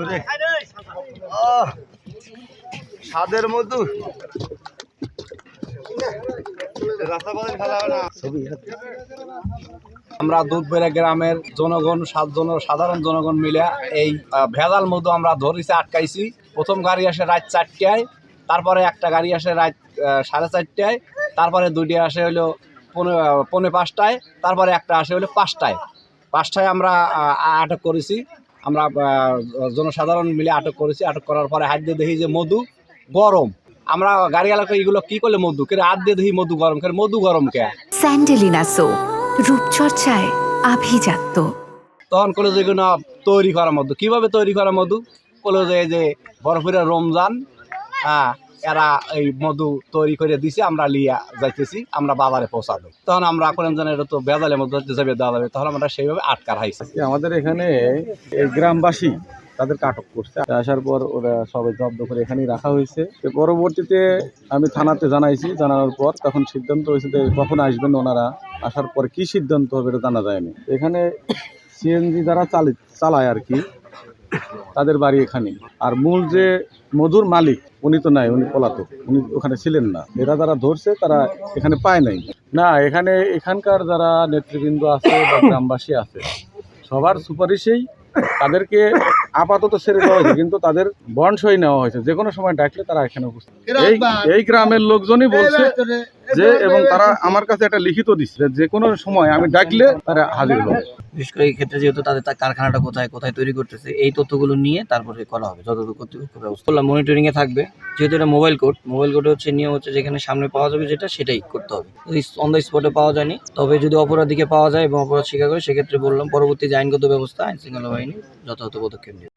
মধুরে স্বাদের মধু আমরা দুধবেড়া গ্রামের জনগণ সাধারণ জনগণ মিলে এই ভেজাল মধু আমরা ধরেছি, আটকাইছি। প্রথম গাড়ি আসে রাত 4টায়, তারপরে একটা গাড়ি আসে রাত 4:30টায়, তারপরে দুইটা আসে হলো পৌনে 5টায়, তারপরে একটা আসে হলো 5টায় আমরা আটক করেছি। আমরা জনসাধারণ মিলে আটক করেছি। আটক করার পরে হাত দিয়ে দেখি যে মধু গরম। আমরা গাড়িওয়ালাকে এগুলো কি করলে মধু কে হাত দিয়ে দেখি মধু গরম, মধু গরম কে স্যান্ডেলিনা সো রূপচর্চায় আভিজাত্য। তখন করলো যে এগুলো তৈরি করা মধু। কিভাবে তৈরি করা মধু? করলো যে বরফের রমজান, এরা এই মধু তৈরি করে দিছে, আমরা লিয়া যাইতেছি, আমরা বাজারে পৌঁছাবো। তখন আমরা করলাম যেন এটা তো বেজালে মধু যাবে দেওয়া যাবে, তখন আমরা সেইভাবে আটকা রাখছি। আমাদের এখানে এই গ্রামবাসী তাদেরকে আটক করছে। আসার পর ওরা সবাই জব্দ করে এখানেই রাখা হয়েছে। পরবর্তীতে আমি থানাতে জানাইছি, জানানোর পর তখন সিদ্ধান্ত হয়েছে যে কখন আসবেন ওনারা, আসার পর কি সিদ্ধান্ত হবে এটা জানা যায়নি। এখানে সিএনজি যারা চালায় আর কি, তাদের বাড়ি এখানে। আর মূল যে মধুর মালিক উনি তো নাই, উনি পলাতক, উনি ওখানে ছিলেন না। এরা যারা ধরছে তারা এখানে পায় নাই। না, এখানকার যারা নেতৃবৃন্দ আছে বা গ্রামবাসী আছে সবার সুপারিশেই তাদেরকে আপাতত ছেড়ে দেওয়া হয়েছে, কিন্তু তাদের বন্ড সই নেওয়া হয়েছে। যে কোনো সময় ডাকলে তারা এখানে উপস্থিত। এই গ্রামের লোকজনই বলছে যে, এবং তারা আমার কাছে একটা লিখিত দিচ্ছে যে কোনো সময় আমি ডাকলে তারা হাজির হবে। বিশেষ করে এই ক্ষেত্রে যেহেতু তাদের কারখানাটা কোথায় তৈরি করতেছে, এই তথ্যগুলো নিয়ে তারপরে করা হবে যতটুকু কর্তৃপক্ষ ব্যবস্থা। মনিটরিং এ থাকবে, যেহেতু এটা মোবাইল কোর্টে হচ্ছে নিয়ম হচ্ছে যেখানে সামনে পাওয়া যাবে যেটা সেটাই করতে হবে। অন দ্য স্পটে পাওয়া যায়নি, তবে যদি অপরাধীকে পাওয়া যায় এবং অপরাধ স্বীকার করে সেক্ষেত্রে বললাম পরবর্তী যে আইনগত ব্যবস্থা আইন শৃঙ্খলা বাহিনী যথাযথ পদক্ষেপ নেবে।